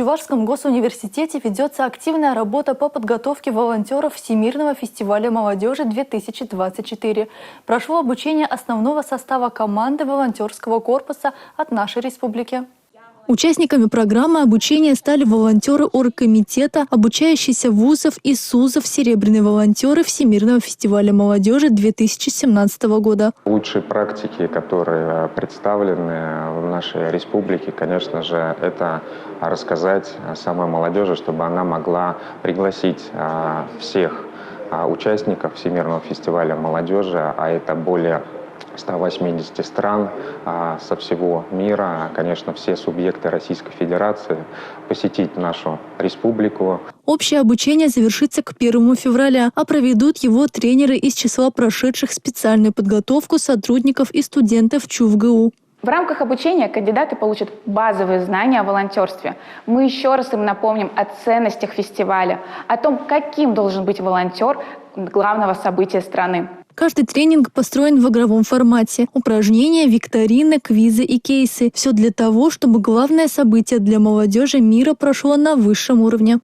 Чувашском госуниверситете ведется активная работа по подготовке волонтеров Всемирного фестиваля молодежи 2024. Прошло обучение основного состава команды волонтерского корпуса от нашей республики. Участниками программы обучения стали волонтеры оргкомитета, обучающиеся вузов и СУЗов, серебряные волонтеры Всемирного фестиваля молодежи 2017 года. Лучшие практики, которые представлены в нашей республике, конечно же, это рассказать самой молодежи, чтобы она могла пригласить всех участников Всемирного фестиваля молодежи, а это более 180 стран со всего мира, конечно, все субъекты Российской Федерации, посетить нашу республику. Общее обучение завершится к 1 февраля, а проведут его тренеры из числа прошедших специальную подготовку сотрудников и студентов ЧУВГУ. В рамках обучения кандидаты получат базовые знания о волонтерстве. Мы еще раз им напомним о ценностях фестиваля, о том, каким должен быть волонтер главного события страны. Каждый тренинг построен в игровом формате. Упражнения, викторины, квизы и кейсы. Все для того, чтобы главное событие для молодежи мира прошло на высшем уровне.